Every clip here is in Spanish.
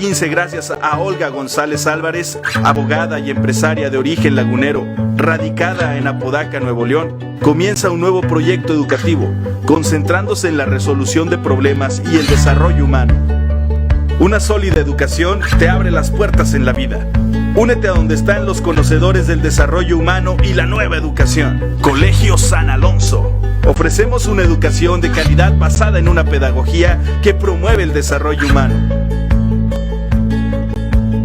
2015, gracias a Olga González Álvarez, abogada y empresaria de origen lagunero, radicada en Apodaca, Nuevo León, comienza un nuevo proyecto educativo, concentrándose en la resolución de problemas y el desarrollo humano. Una sólida educación te abre las puertas en la vida. Únete a donde están los conocedores del desarrollo humano y la nueva educación. Colegio San Alonso. Ofrecemos una educación de calidad basada en una pedagogía que promueve el desarrollo humano.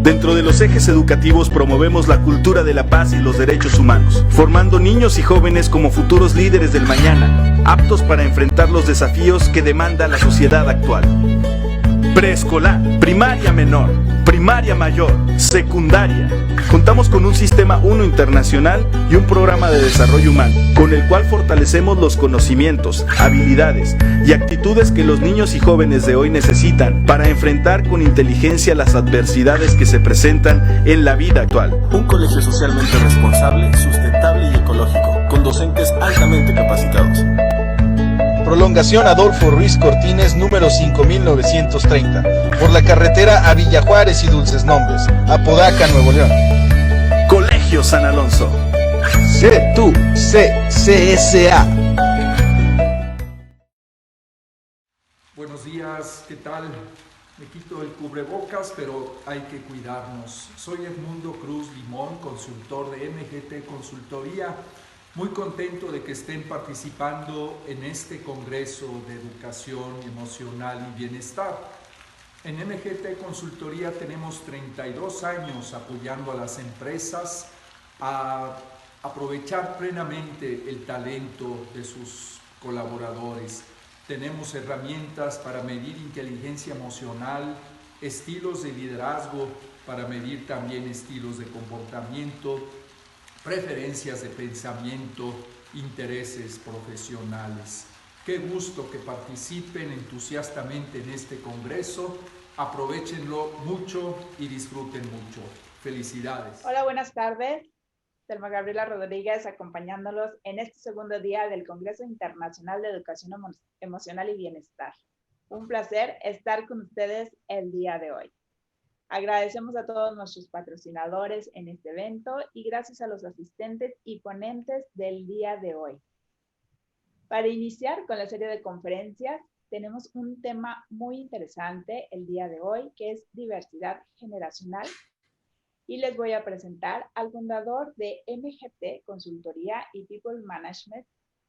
Dentro de los ejes educativos promovemos la cultura de la paz y los derechos humanos, formando niños y jóvenes como futuros líderes del mañana, aptos para enfrentar los desafíos que demanda la sociedad actual. Preescolar, primaria menor, primaria mayor, secundaria. Contamos con un Sistema 1 internacional y un programa de desarrollo humano, con el cual fortalecemos los conocimientos, habilidades y actitudes que los niños y jóvenes de hoy necesitan para enfrentar con inteligencia las adversidades que se presentan en la vida actual. Un colegio socialmente responsable, sustentable y ecológico, con docentes altamente capacitados. Prolongación Adolfo Ruiz Cortines, número 5930, por la carretera a Villa Juárez y Dulces Nombres, Apodaca, Nuevo León. Colegio San Alonso. Sé tú, CSA. Buenos días, ¿qué tal? Me quito el cubrebocas, pero hay que cuidarnos. Soy Edmundo Cruz Limón, consultor de MGT Consultoría. Muy contento de que estén participando en este Congreso de Educación Emocional y Bienestar. En MGT Consultoría tenemos 32 años apoyando a las empresas a aprovechar plenamente el talento de sus colaboradores. Tenemos herramientas para medir inteligencia emocional, estilos de liderazgo, para medir también estilos de comportamiento, preferencias de pensamiento, intereses profesionales. Qué gusto que participen entusiastamente en este congreso. Aprovéchenlo mucho y disfruten mucho. Felicidades. Hola, buenas tardes. Selma Gabriela Rodríguez acompañándolos en este segundo día del Congreso Internacional de Educación Emocional y Bienestar. Un placer estar con ustedes el día de hoy. Agradecemos a todos nuestros patrocinadores en este evento y gracias a los asistentes y ponentes del día de hoy. Para iniciar con la serie de conferencias, tenemos un tema muy interesante el día de hoy, que es diversidad generacional. Y les voy a presentar al fundador de MGT Consultoría y People Management,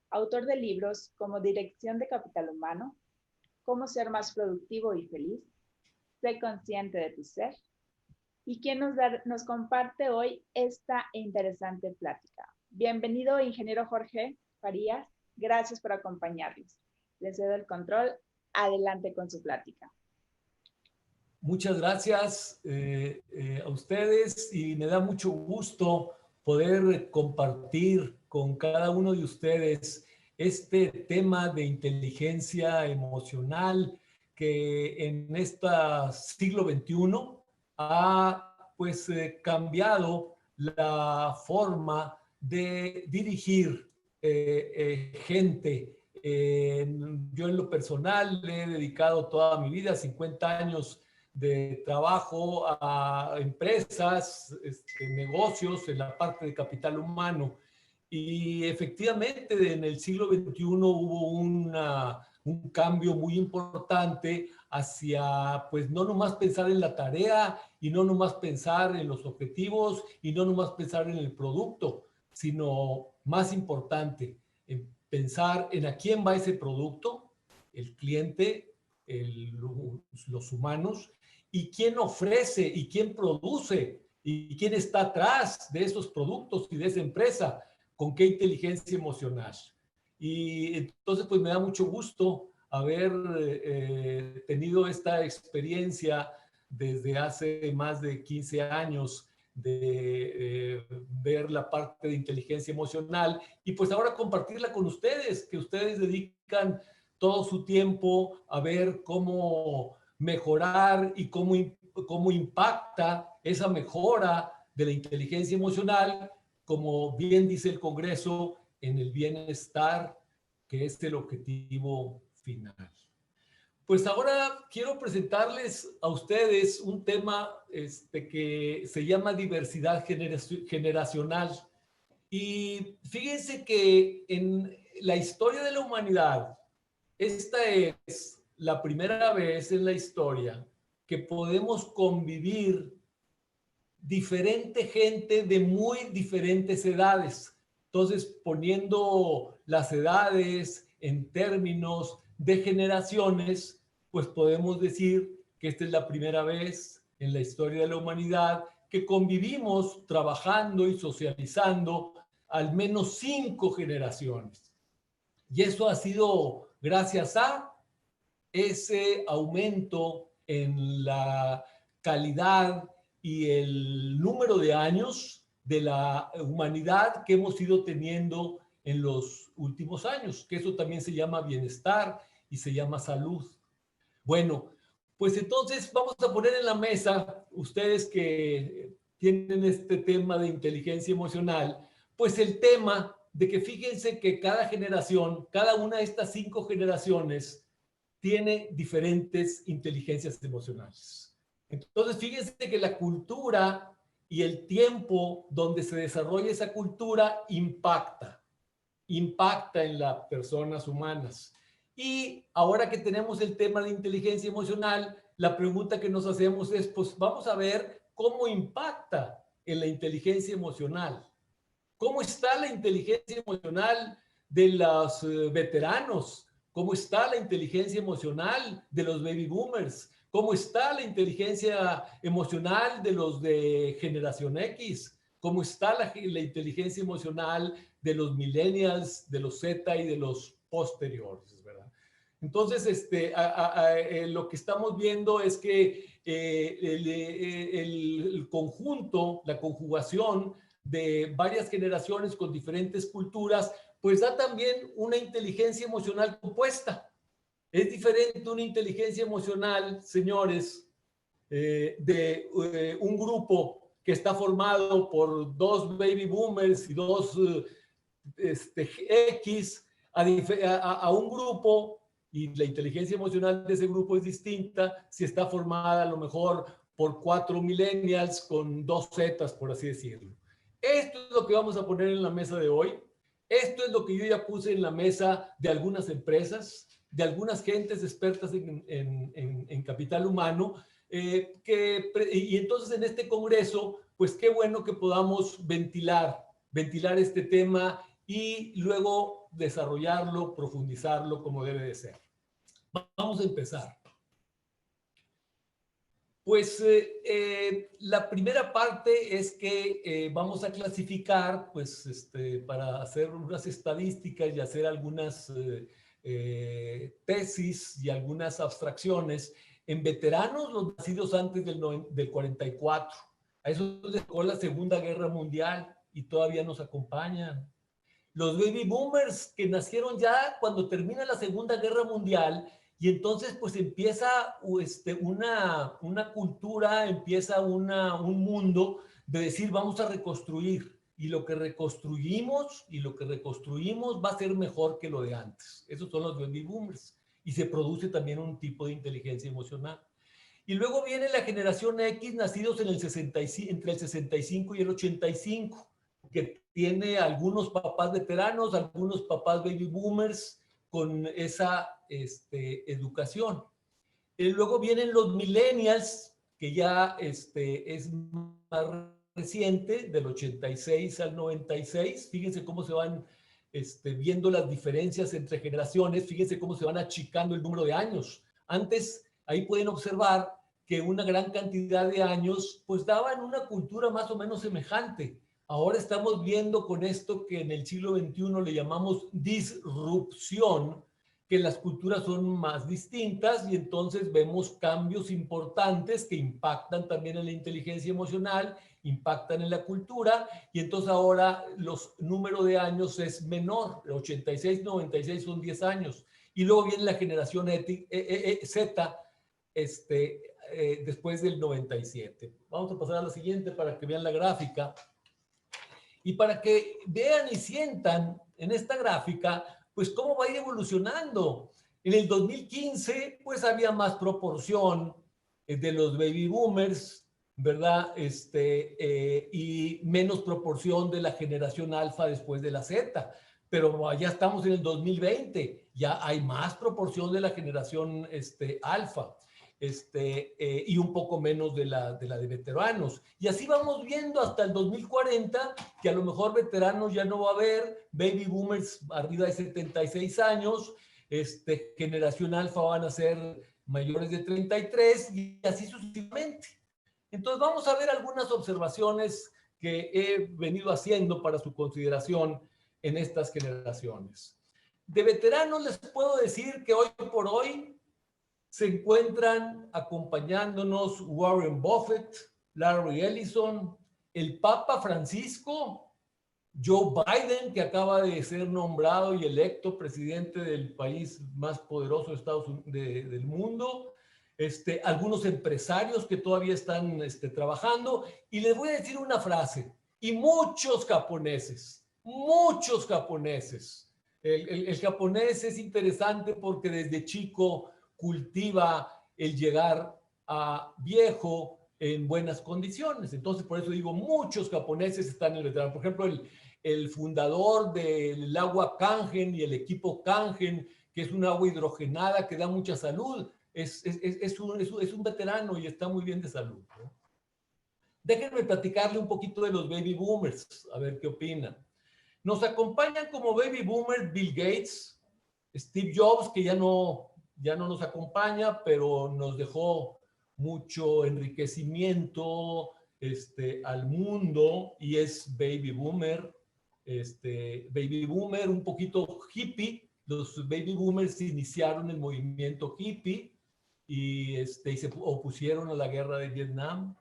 autor de libros como Dirección de Capital Humano, Cómo ser más productivo y feliz, Sé consciente de tu ser, y quien nos comparte hoy esta interesante plática. Bienvenido, ingeniero Jorge Farías. Gracias por acompañarnos. Les cedo el control. Adelante con su plática. Muchas gracias a ustedes y me da mucho gusto poder compartir con cada uno de ustedes este tema de inteligencia emocional que en este siglo XXI ha cambiado la forma de dirigir gente. Yo en lo personal le he dedicado toda mi vida, 50 años de trabajo a empresas, negocios en la parte de capital humano. Y efectivamente en el siglo XXI hubo un cambio muy importante hacia, pues, no nomás pensar en la tarea y no nomás pensar en los objetivos y no nomás pensar en el producto, sino más importante, en pensar en a quién va ese producto, el cliente, los humanos, y quién ofrece y quién produce y quién está atrás de esos productos y de esa empresa, con qué inteligencia emocional. Y entonces pues me da mucho gusto haber tenido esta experiencia desde hace más de 15 años de ver la parte de inteligencia emocional y pues ahora compartirla con ustedes, que ustedes dedican todo su tiempo a ver cómo mejorar y cómo impacta esa mejora de la inteligencia emocional, como bien dice el Congreso, en el bienestar, que es el objetivo final. Pues ahora quiero presentarles a ustedes un tema que se llama diversidad generacional. Y fíjense que en la historia de la humanidad, esta es la primera vez en la historia que podemos convivir diferente gente de muy diferentes edades. Entonces, poniendo las edades en términos de generaciones, pues podemos decir que esta es la primera vez en la historia de la humanidad que convivimos trabajando y socializando al menos 5 generaciones. Y eso ha sido gracias a ese aumento en la calidad y el número de años de la humanidad que hemos ido teniendo en los últimos años, que eso también se llama bienestar y se llama salud. Bueno, pues entonces vamos a poner en la mesa, ustedes que tienen este tema de inteligencia emocional, pues el tema de que fíjense que cada generación, cada una de estas 5 generaciones tiene diferentes inteligencias emocionales. Entonces, fíjense que la cultura y el tiempo donde se desarrolla esa cultura impacta en las personas humanas. Y ahora que tenemos el tema de inteligencia emocional, la pregunta que nos hacemos es, pues vamos a ver cómo impacta en la inteligencia emocional. ¿Cómo está la inteligencia emocional de los veteranos? ¿Cómo está la inteligencia emocional de los baby boomers? ¿Cómo está la inteligencia emocional de los de generación X? ¿Cómo está la inteligencia emocional de los millennials, de los Z y de los posteriores, ¿verdad? Entonces, lo que estamos viendo es que el conjunto, la conjugación de varias generaciones con diferentes culturas, pues da también una inteligencia emocional compuesta. Es diferente una inteligencia emocional, señores, de un grupo que está formado por 2 baby boomers y 2 X, a un grupo, y la inteligencia emocional de ese grupo es distinta si está formada a lo mejor por 4 millennials con 2 Zetas, por así decirlo. Esto es lo que vamos a poner en la mesa de hoy. Esto es lo que yo ya puse en la mesa de algunas empresas, de algunas gentes expertas en capital humano, y entonces en este congreso, pues qué bueno que podamos ventilar este tema y luego desarrollarlo, profundizarlo como debe de ser. Vamos a empezar. Pues la primera parte es que vamos a clasificar, pues para hacer unas estadísticas y hacer algunas tesis y algunas abstracciones en veteranos, los nacidos antes del 44. A eso les tocó la Segunda Guerra Mundial y todavía nos acompañan. Los baby boomers que nacieron ya cuando termina la Segunda Guerra Mundial. Y entonces pues empieza una cultura, empieza un mundo de decir vamos a reconstruir y lo que reconstruimos va a ser mejor que lo de antes. Esos son los baby boomers y se produce también un tipo de inteligencia emocional. Y luego viene la generación X, nacidos entre el 65 y el 85, que tiene algunos papás veteranos, algunos papás baby boomers, con esa educación. Luego vienen los millennials, que ya es más reciente, del 86 al 96. Fíjense cómo se van viendo las diferencias entre generaciones, fíjense cómo se van achicando el número de años. Antes, ahí pueden observar que una gran cantidad de años, pues daban una cultura más o menos semejante. Ahora estamos viendo con esto que en el siglo XXI le llamamos disrupción, que las culturas son más distintas y entonces vemos cambios importantes que impactan también en la inteligencia emocional, impactan en la cultura y entonces ahora los números de años es menor, 86, 96 son 10 años. Y luego viene la generación Z después del 97. Vamos a pasar a la siguiente para que vean la gráfica. Y para que vean y sientan en esta gráfica, pues cómo va a ir evolucionando En el 2015, pues había más proporción de los baby boomers, ¿verdad? Y menos proporción de la generación alfa después de la Z. Pero ya estamos en el 2020, ya hay más proporción de la generación alfa. Y un poco menos de la de veteranos. Y así vamos viendo hasta el 2040, que a lo mejor veteranos ya no va a haber, baby boomers arriba de 76 años, generación alfa van a ser mayores de 33 y así sucesivamente. Entonces vamos a ver algunas observaciones que he venido haciendo para su consideración en estas generaciones. De veteranos les puedo decir que hoy por hoy se encuentran acompañándonos Warren Buffett, Larry Ellison, el Papa Francisco, Joe Biden, que acaba de ser nombrado y electo presidente del país más poderoso de Estados Unidos, del mundo, algunos empresarios que todavía están trabajando. Y les voy a decir una frase, y muchos japoneses, muchos japoneses. El japonés es interesante porque desde chico cultiva el llegar a viejo en buenas condiciones. Entonces, por eso digo, muchos japoneses están en el veterano. Por ejemplo, el fundador del agua Kangen y el equipo Kangen, que es un agua hidrogenada que da mucha salud, es un veterano y está muy bien de salud, ¿no? Déjenme platicarle un poquito de los baby boomers, a ver qué opinan. Nos acompañan como baby boomers Bill Gates, Steve Jobs, que ya no nos acompaña, pero nos dejó mucho enriquecimiento al mundo y es baby boomer. Baby boomer, un poquito hippie. Los baby boomers iniciaron el movimiento hippie y se opusieron a la guerra de Vietnam.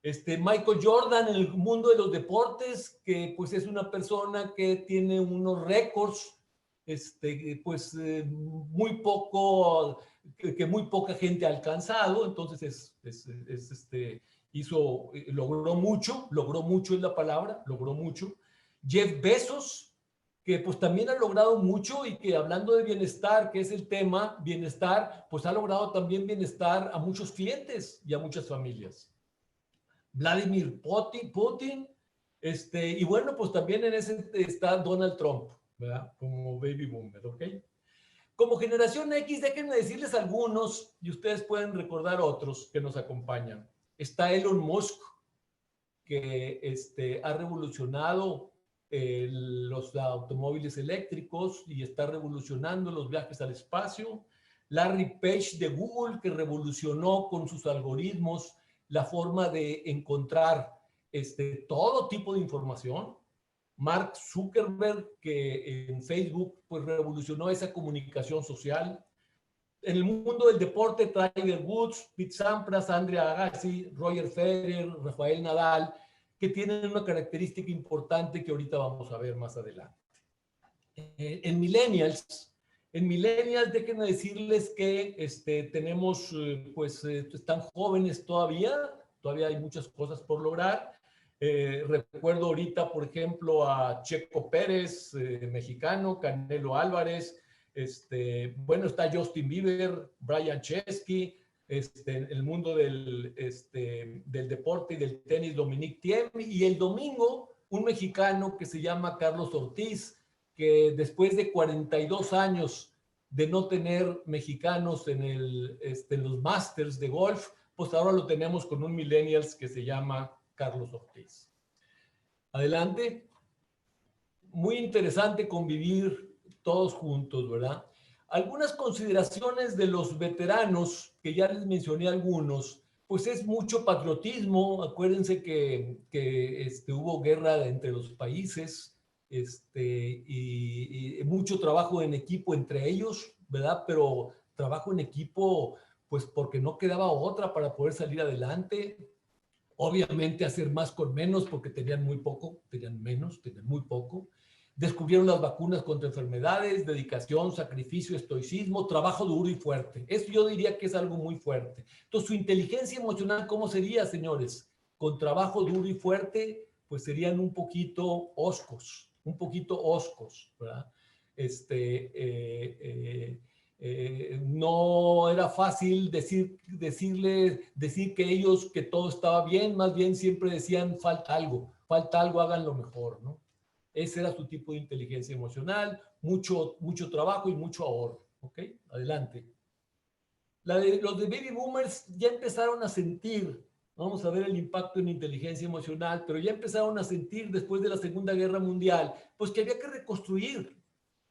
Michael Jordan en el mundo de los deportes, que pues es una persona que tiene unos récords muy poco, que muy poca gente ha alcanzado. Entonces logró mucho es la palabra, logró mucho. Jeff Bezos, que pues también ha logrado mucho y que, hablando de bienestar, que es el tema, bienestar, pues ha logrado también bienestar a muchos clientes y a muchas familias. Vladimir Putin, y bueno, pues también en ese está Donald Trump, ¿verdad? Como baby boomer, ¿ok? Como generación X, déjenme decirles algunos, y ustedes pueden recordar otros que nos acompañan. Está Elon Musk, que ha revolucionado los automóviles eléctricos y está revolucionando los viajes al espacio. Larry Page de Google, que revolucionó con sus algoritmos la forma de encontrar todo tipo de información. Mark Zuckerberg, que en Facebook pues revolucionó esa comunicación social. En el mundo del deporte, Tiger Woods, Pete Sampras, Andrea Agassi, Roger Federer, Rafael Nadal, que tienen una característica importante que ahorita vamos a ver más adelante. En millennials, déjenme decirles que tenemos, están jóvenes todavía hay muchas cosas por lograr. Recuerdo ahorita, por ejemplo, a Checo Pérez, mexicano, Canelo Álvarez, está Justin Bieber, Brian Chesky, en el mundo del deporte y del tenis, Dominique Thiem, y el domingo un mexicano que se llama Carlos Ortiz, que después de 42 años de no tener mexicanos en los Masters de golf, pues ahora lo tenemos con un millennials que se llama Carlos Ortiz. Adelante. Muy interesante convivir todos juntos, ¿verdad? Algunas consideraciones de los veteranos, que ya les mencioné algunos, pues es mucho patriotismo. Acuérdense que hubo guerra entre los países, y mucho trabajo en equipo entre ellos, ¿verdad? Pero trabajo en equipo, pues porque no quedaba otra para poder salir adelante. Obviamente hacer más con menos porque tenían muy poco, tenían muy poco. Descubrieron las vacunas contra enfermedades, dedicación, sacrificio, estoicismo, trabajo duro y fuerte. Eso yo diría que es algo muy fuerte. Entonces, su inteligencia emocional, ¿cómo sería, señores? Con trabajo duro y fuerte, pues serían un poquito oscos, ¿verdad? No era fácil decir que ellos, que todo estaba bien, más bien siempre decían falta algo, háganlo mejor, ¿no? Ese era su tipo de inteligencia emocional, mucho trabajo y mucho ahorro, ¿ok? Adelante. Los de baby boomers ya empezaron a sentir, vamos a ver el impacto en inteligencia emocional, pero ya empezaron a sentir después de la Segunda Guerra Mundial, pues que había que reconstruir,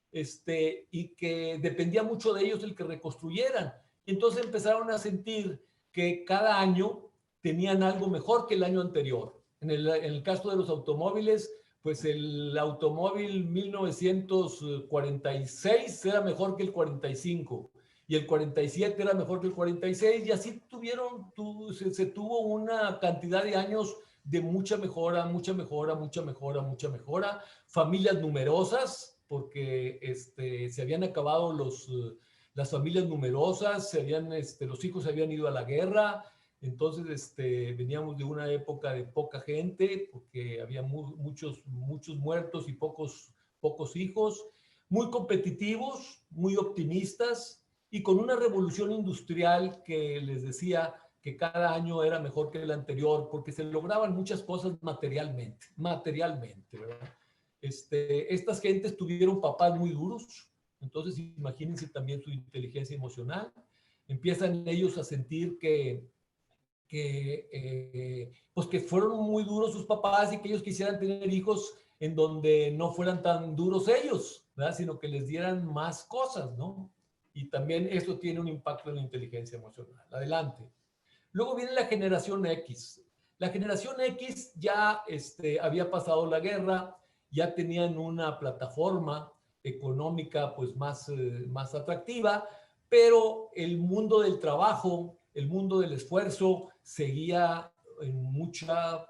y que dependía mucho de ellos el que reconstruyeran. Entonces empezaron a sentir que cada año tenían algo mejor que el año anterior. En el caso de los automóviles, pues el automóvil 1946 era mejor que el 45 y el 47 era mejor que el 46 y así se tuvo una cantidad de años de mucha mejora, familias numerosas, porque se habían acabado las familias numerosas, los hijos se habían ido a la guerra, entonces veníamos de una época de poca gente, porque había muchos muertos y pocos hijos, muy competitivos, muy optimistas, y con una revolución industrial que les decía que cada año era mejor que el anterior, porque se lograban muchas cosas materialmente, ¿verdad? Estas gentes tuvieron papás muy duros, entonces imagínense también su inteligencia emocional. Empiezan ellos a sentir pues que fueron muy duros sus papás y que ellos quisieran tener hijos en donde no fueran tan duros ellos, ¿verdad? Sino que les dieran más cosas, ¿no? Y también eso tiene un impacto en la inteligencia emocional. Adelante. Luego viene la generación X. La generación X ya había pasado la guerra, ya tenían una plataforma económica pues más atractiva, pero el mundo del trabajo, el mundo del esfuerzo seguía con mucha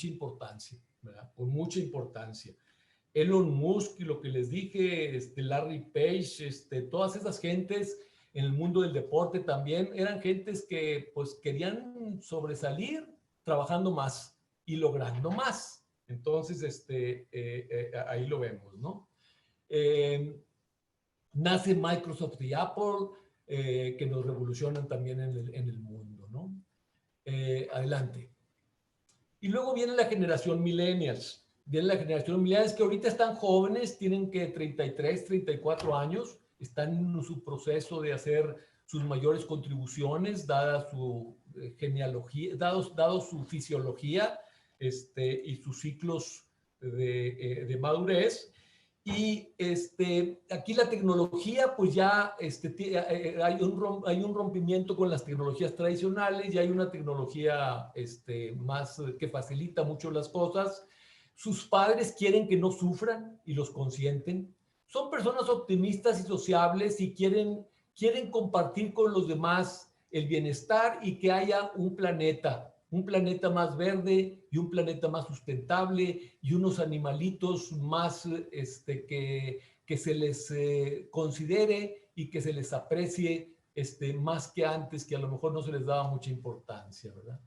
importancia, ¿verdad? Con mucha importancia. Elon Musk, lo que les dije, Larry Page, todas esas gentes en el mundo del deporte también eran gentes que pues querían sobresalir trabajando más y logrando más. Entonces, ahí lo vemos, ¿no? Nace Microsoft y Apple, que nos revolucionan también en el mundo, ¿no? Adelante. Y luego viene la generación millennials. Viene la generación millennials que ahorita están jóvenes, tienen que 33, 34 años, están en su proceso de hacer sus mayores contribuciones, dada su genealogía, dado su fisiología, y sus ciclos de madurez. Y aquí la tecnología, pues ya hay un rompimiento con las tecnologías tradicionales, y hay una tecnología más que facilita mucho las cosas. Sus padres quieren que no sufran y los consienten. Son personas optimistas y sociables y quieren compartir con los demás el bienestar y que haya un planeta más verde y un planeta más sustentable y unos animalitos más que se les considere y que se les aprecie más que antes, que a lo mejor no se les daba mucha importancia, ¿verdad?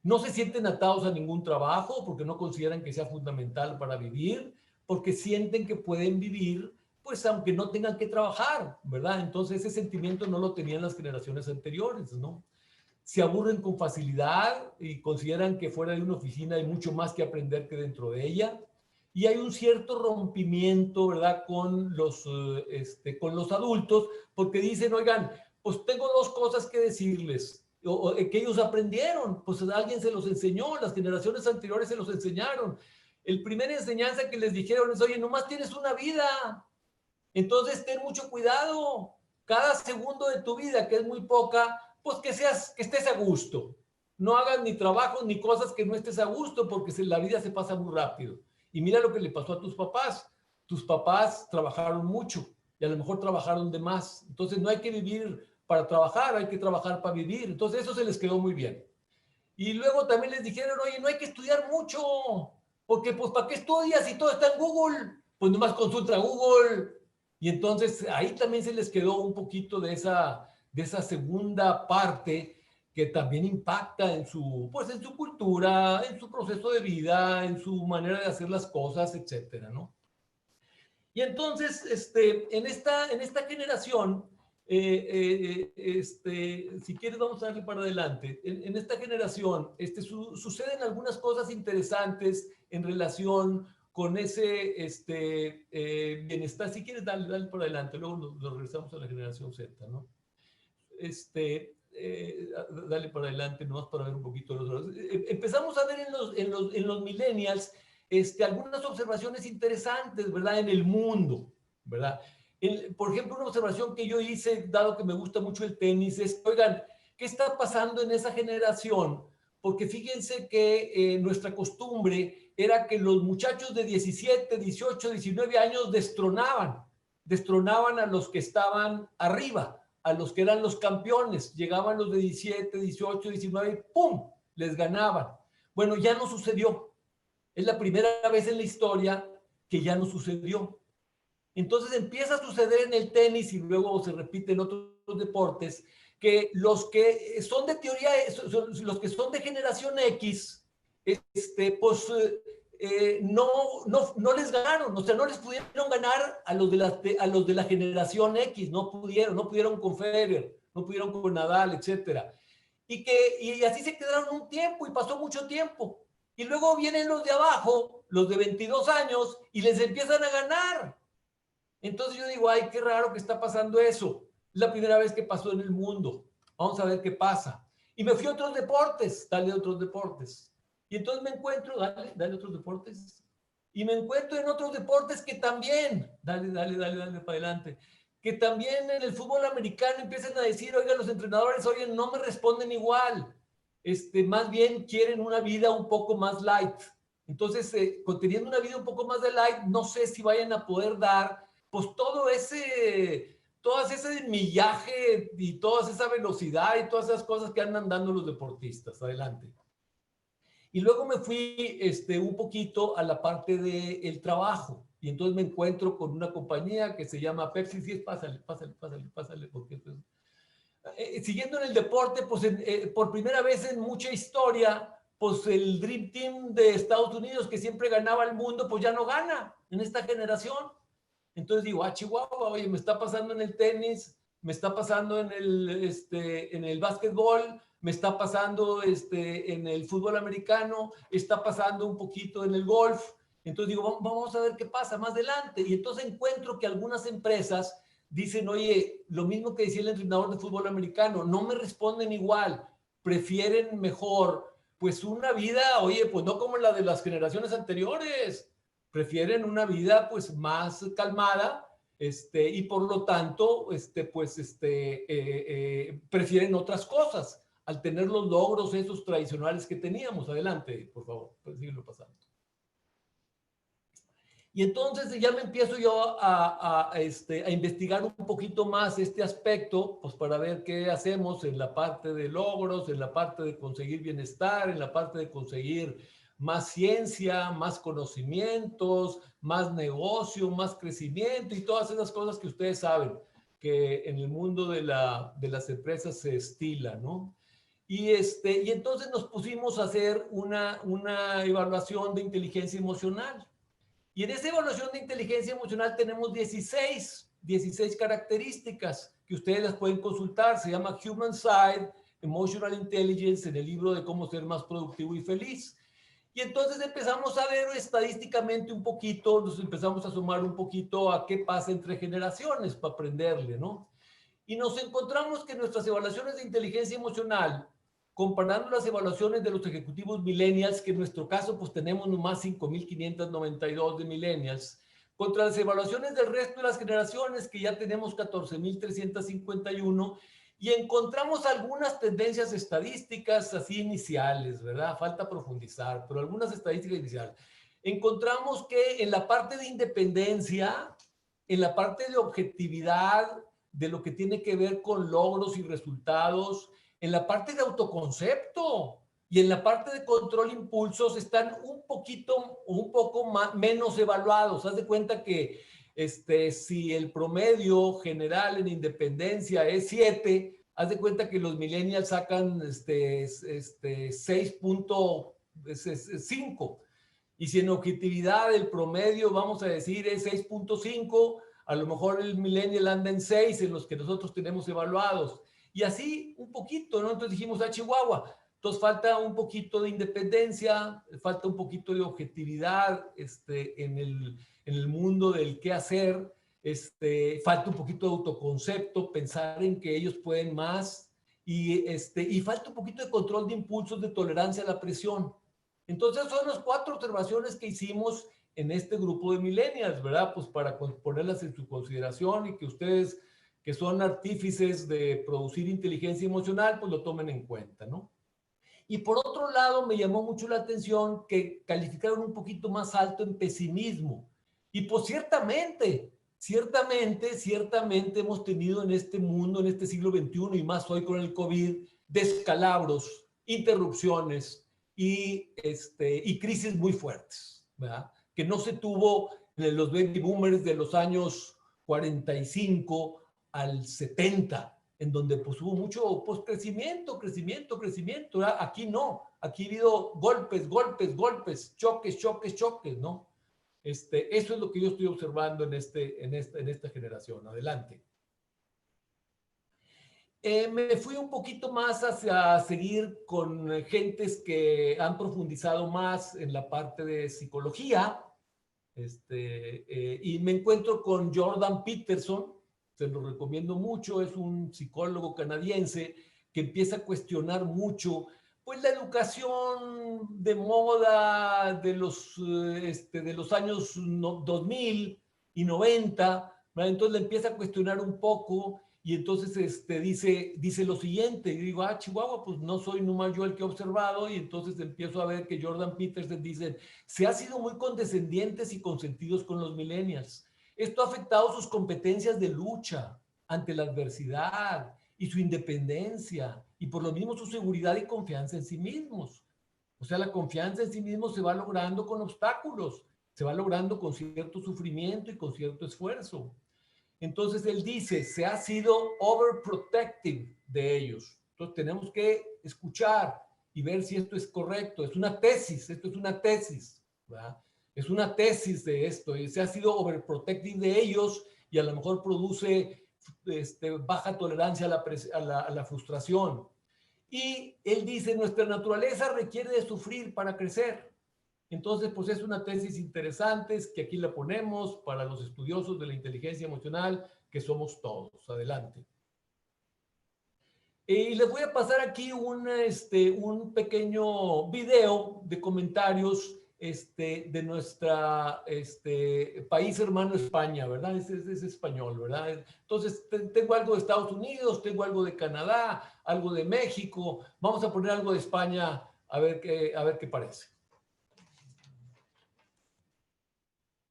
No se sienten atados a ningún trabajo porque no consideran que sea fundamental para vivir, porque sienten que pueden vivir pues aunque no tengan que trabajar, ¿verdad? Entonces ese sentimiento no lo tenían las generaciones anteriores, ¿no? Se aburren con facilidad y consideran que fuera de una oficina hay mucho más que aprender que dentro de ella. Y hay un cierto rompimiento, ¿verdad?, con los adultos, porque dicen, oigan, pues tengo dos cosas que decirles, que ellos aprendieron, pues alguien se los enseñó, las generaciones anteriores se los enseñaron. El primer enseñanza que les dijeron es, oye, nomás tienes una vida, entonces ten mucho cuidado, cada segundo de tu vida, que es muy poca, pues que estés a gusto. No hagas ni trabajos ni cosas que no estés a gusto, porque la vida se pasa muy rápido. Y mira lo que le pasó a tus papás. Tus papás trabajaron mucho y a lo mejor trabajaron de más. Entonces no hay que vivir para trabajar, hay que trabajar para vivir. Entonces eso se les quedó muy bien. Y luego también les dijeron, oye, no hay que estudiar mucho, porque pues ¿para qué estudias si todo está en Google? Pues nomás consulta Google. Y entonces ahí también se les quedó un poquito de esa segunda parte que también impacta en su cultura, en su proceso de vida, en su manera de hacer las cosas, etcétera, ¿no? Y entonces, en esta generación, Si quieres vamos a darle para adelante. En esta generación suceden algunas cosas interesantes en relación con ese bienestar. Si quieres, dale para adelante, luego nos regresamos a la generación Z, ¿no? Dale para adelante, nomás para ver un poquito los otros. Empezamos a ver en los millennials algunas observaciones interesantes, ¿verdad? En el mundo, ¿verdad? Por ejemplo, una observación que yo hice, dado que me gusta mucho el tenis, es, oigan, ¿qué está pasando en esa generación? Porque fíjense que nuestra costumbre era que los muchachos de 17, 18, 19 años destronaban a los que estaban arriba, a los que eran los campeones. Llegaban los de 17, 18, 19 y ¡pum!, les ganaban. Bueno, ya no sucedió. Es la primera vez en la historia que ya no sucedió. Entonces empieza a suceder en el tenis y luego se repite en otros deportes, que los que son de teoría, los que son de generación X, no les ganaron, o sea, no les pudieron ganar a los de la generación X, no pudieron con Federer, no pudieron con Nadal, etcétera. Y así se quedaron un tiempo y pasó mucho tiempo. Y luego vienen los de abajo, los de 22 años, y les empiezan a ganar. Entonces yo digo, ay, qué raro que está pasando eso. Es la primera vez que pasó en el mundo. Vamos a ver qué pasa. Y me fui a otros deportes, dale otros deportes. Y entonces me encuentro, dale otros deportes. Y me encuentro en otros deportes que también, dale para adelante, que también en el fútbol americano empiezan a decir, oigan, los entrenadores, oigan, no me responden igual. Más bien quieren una vida un poco más light. Entonces, teniendo una vida un poco más de light, no sé si vayan a poder dar pues todo ese millaje y toda esa velocidad y todas esas cosas que andan dando los deportistas. Adelante. Y luego me fui un poquito a la parte del trabajo. Y entonces me encuentro con una compañía que se llama Pepsi. Sí, pásale, porque pues, siguiendo en el deporte, pues por primera vez en mucha historia, pues el Dream Team de Estados Unidos, que siempre ganaba el mundo, pues ya no gana en esta generación. Entonces digo, Chihuahua, oye, me está pasando en el tenis, me está pasando en el básquetbol, me está pasando en el fútbol americano, está pasando un poquito en el golf. Entonces digo, vamos a ver qué pasa más adelante. Y entonces encuentro que algunas empresas dicen, oye, lo mismo que decía el entrenador de fútbol americano, no me responden igual, prefieren mejor, pues una vida, oye, pues no como la de las generaciones anteriores, prefieren una vida pues más calmada, y por lo tanto, prefieren otras cosas, al tener los logros esos tradicionales que teníamos. Adelante, por favor, pues síguelo pasando. Y entonces ya me empiezo yo a investigar un poquito más este aspecto, pues para ver qué hacemos en la parte de logros, en la parte de conseguir bienestar, en la parte de conseguir más ciencia, más conocimientos, más negocio, más crecimiento y todas esas cosas que ustedes saben que en el mundo de las empresas se estila, ¿no? Y entonces nos pusimos a hacer una evaluación de inteligencia emocional. Y en esa evaluación de inteligencia emocional tenemos 16 características que ustedes las pueden consultar. Se llama Human Side, Emotional Intelligence, en el libro de cómo ser más productivo y feliz. Y entonces empezamos a ver estadísticamente un poquito, nos empezamos a sumar un poquito a qué pasa entre generaciones para aprenderle, ¿no? Y nos encontramos que nuestras evaluaciones de inteligencia emocional, comparando las evaluaciones de los ejecutivos millennials, que en nuestro caso pues tenemos nomás 5,592 de millennials, contra las evaluaciones del resto de las generaciones, que ya tenemos 14,351, y encontramos algunas tendencias estadísticas así iniciales, ¿verdad? Falta profundizar, pero algunas estadísticas iniciales. Encontramos que en la parte de independencia, en la parte de objetividad, de lo que tiene que ver con logros y resultados, en la parte de autoconcepto y en la parte de control impulsos están un poco menos evaluados. Haz de cuenta que si el promedio general en independencia es 7, haz de cuenta que los millennials sacan 6.5. Y si en objetividad el promedio, vamos a decir, es 6.5, A lo mejor el millennial anda en 6 en los que nosotros tenemos evaluados. Y así un poquito, ¿no? Entonces dijimos a Chihuahua. Entonces falta un poquito de independencia, falta un poquito de objetividad en el mundo del qué hacer, falta un poquito de autoconcepto, pensar en que ellos pueden más y falta un poquito de control de impulsos, de tolerancia a la presión. Entonces son las 4 observaciones que hicimos en este grupo de millennials, ¿verdad? Pues para ponerlas en su consideración y que ustedes, que son artífices de producir inteligencia emocional, pues lo tomen en cuenta, ¿no? Y por otro lado, me llamó mucho la atención que calificaron un poquito más alto en pesimismo. Y pues ciertamente hemos tenido en este mundo, en este siglo XXI y más hoy con el COVID, descalabros, interrupciones y crisis muy fuertes, ¿verdad? Que no se tuvo en los baby boomers de los años 45 al 70, en donde pues hubo mucho pues, crecimiento. ¿Verdad? Aquí no, aquí ha habido golpes, choques, ¿no? Eso es lo que yo estoy observando en esta generación. Adelante. Me fui un poquito más hacia seguir con gentes que han profundizado más en la parte de psicología, y me encuentro con Jordan Peterson. Se lo recomiendo mucho, es un psicólogo canadiense que empieza a cuestionar mucho pues la educación de moda de los años 2000 y 90, ¿verdad? Entonces le empieza a cuestionar un poco y entonces dice lo siguiente, y digo, Chihuahua, pues no soy nomás yo el que he observado, y entonces empiezo a ver que Jordan Peterson dice, se ha sido muy condescendientes y consentidos con los millennials. Esto ha afectado sus competencias de lucha ante la adversidad y su independencia y por lo mismo su seguridad y confianza en sí mismos. O sea, la confianza en sí mismos se va logrando con obstáculos, se va logrando con cierto sufrimiento y con cierto esfuerzo. Entonces él dice, se ha sido overprotective de ellos. Entonces tenemos que escuchar y ver si esto es correcto. Es una tesis, ¿verdad? Es una tesis de esto, y se ha sido overprotective de ellos y a lo mejor produce baja tolerancia a la frustración. Y él dice, nuestra naturaleza requiere de sufrir para crecer. Entonces, pues es una tesis interesante que aquí la ponemos para los estudiosos de la inteligencia emocional, que somos todos. Adelante. Y les voy a pasar aquí un pequeño video de comentarios de nuestra país hermano España, ¿verdad? Es español, ¿verdad? Entonces, tengo algo de Estados Unidos, tengo algo de Canadá, algo de México. Vamos a poner algo de España a ver qué parece.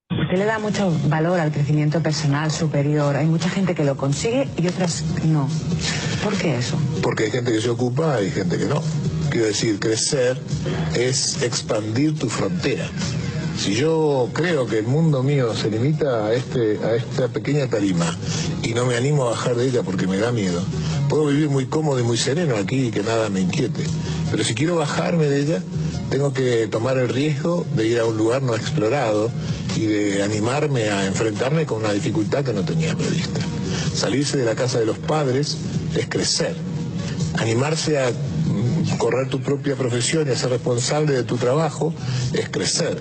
Usted le da mucho valor al crecimiento personal superior. Hay mucha gente que lo consigue y otras no. ¿Por qué eso? Porque hay gente que se ocupa, hay gente que no. Quiero decir, crecer es expandir tu frontera. Si yo creo que el mundo mío se limita a esta pequeña tarima y no me animo a bajar de ella porque me da miedo, puedo vivir muy cómodo y muy sereno aquí y que nada me inquiete. Pero si quiero bajarme de ella, tengo que tomar el riesgo de ir a un lugar no explorado y de animarme a enfrentarme con una dificultad que no tenía prevista. Salirse de la casa de los padres es crecer. Animarse a correr tu propia profesión y a ser responsable de tu trabajo es crecer.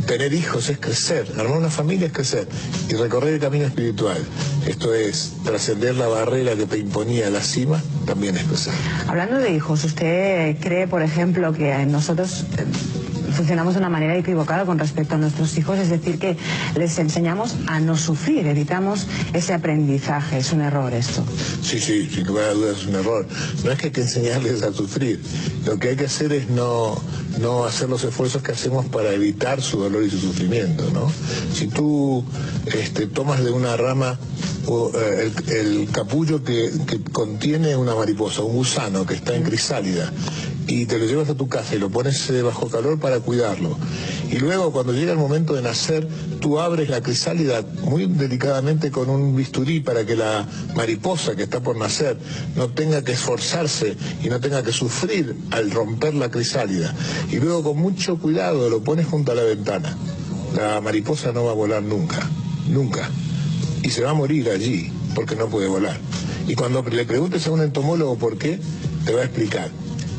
Tener hijos es crecer, armar una familia es crecer y recorrer el camino espiritual. Esto es, trascender la barrera que te imponía la cima, también es crecer. Hablando de hijos, ¿usted cree, por ejemplo, que nosotros funcionamos de una manera equivocada con respecto a nuestros hijos? Es decir, que les enseñamos a no sufrir, evitamos ese aprendizaje. ¿Es un error esto? Sí, sin lugar a dudas es un error. No es que hay que enseñarles a sufrir, lo que hay que hacer es no hacer los esfuerzos que hacemos para evitar su dolor y su sufrimiento, ¿no? Si tú tomas de una rama el capullo que contiene una mariposa, un gusano que está en crisálida, y te lo llevas a tu casa y lo pones bajo calor para cuidarlo, y luego cuando llega el momento de nacer, tú abres la crisálida muy delicadamente con un bisturí para que la mariposa que está por nacer no tenga que esforzarse y no tenga que sufrir al romper la crisálida, y luego con mucho cuidado lo pones junto a la ventana. La mariposa no va a volar nunca, nunca. y se va a morir allí porque no puede volar. Y cuando le preguntes a un entomólogo por qué, te va a explicar.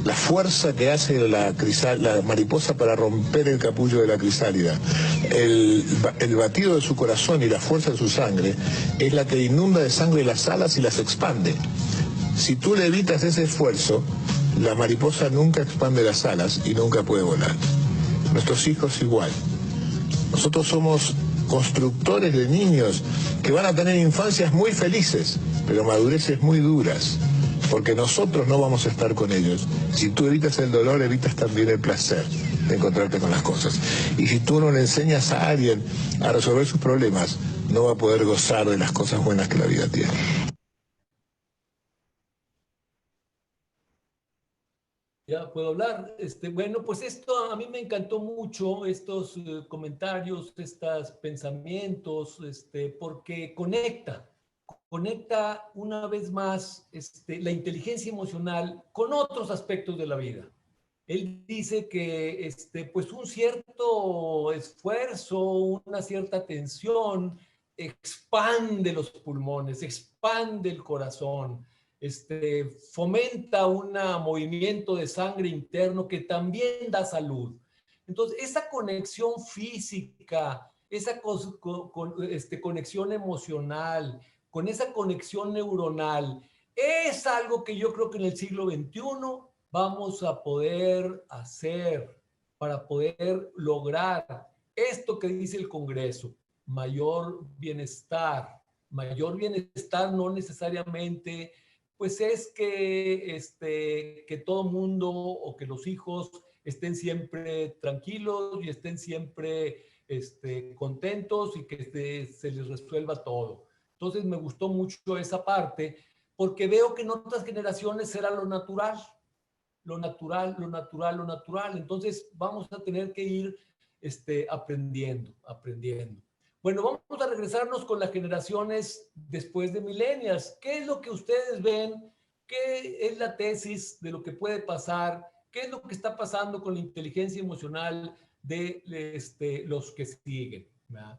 La fuerza que hace la mariposa para romper el capullo de la crisálida, el batido de su corazón y la fuerza de su sangre, es la que inunda de sangre las alas y las expande. Si tú le evitas ese esfuerzo, la mariposa nunca expande las alas y nunca puede volar. Nuestros hijos igual. Nosotros somos constructores de niños que van a tener infancias muy felices, pero madureces muy duras, porque nosotros no vamos a estar con ellos. Si tú evitas el dolor, evitas también el placer de encontrarte con las cosas. Y si tú no le enseñas a alguien a resolver sus problemas, no va a poder gozar de las cosas buenas que la vida tiene. Ya puedo hablar. Bueno, pues esto a mí me encantó mucho, estos comentarios, estos pensamientos, porque conecta una vez más la inteligencia emocional con otros aspectos de la vida. Él dice que pues un cierto esfuerzo, una cierta atención expande los pulmones, expande el corazón, fomenta un movimiento de sangre interno que también da salud. Entonces, esa conexión física, esa conexión emocional, con esa conexión neuronal, es algo que yo creo que en el siglo XXI vamos a poder hacer para poder lograr esto que dice el Congreso, mayor bienestar no necesariamente pues es que todo mundo o que los hijos estén siempre tranquilos y estén siempre contentos y que se les resuelva todo. Entonces me gustó mucho esa parte porque veo que en otras generaciones será lo natural. Entonces vamos a tener que ir aprendiendo. Bueno, vamos a regresarnos con las generaciones después de millennials. ¿Qué es lo que ustedes ven? ¿Qué es la tesis de lo que puede pasar? ¿Qué es lo que está pasando con la inteligencia emocional de los que siguen? ¿Verdad?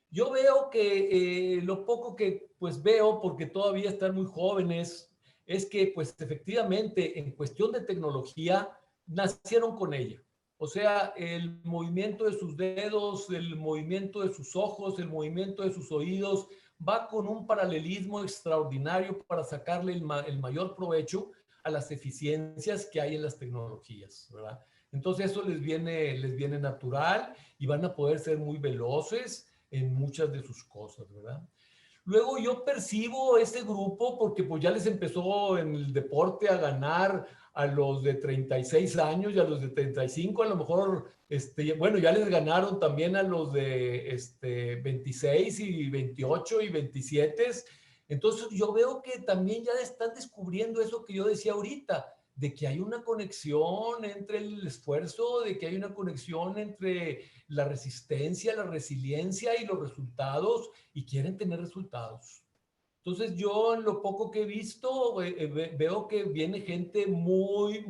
Yo veo que lo poco que pues veo, porque todavía están muy jóvenes, es que pues efectivamente en cuestión de tecnología nacieron con ella. O sea, el movimiento de sus dedos, el movimiento de sus ojos, el movimiento de sus oídos, va con un paralelismo extraordinario para sacarle el mayor provecho a las eficiencias que hay en las tecnologías, ¿verdad? Entonces eso les viene natural y van a poder ser muy veloces en muchas de sus cosas, ¿verdad? Luego yo percibo ese grupo porque pues ya les empezó en el deporte a ganar a los de 36 años y a los de 35, a lo mejor, bueno, ya les ganaron también a los de 26 y 28 y 27. Entonces yo veo que también ya están descubriendo eso que yo decía ahorita, de que hay una conexión entre el esfuerzo, de que hay una conexión entre la resistencia, la resiliencia y los resultados, y quieren tener resultados. Entonces yo en lo poco que he visto veo que viene gente muy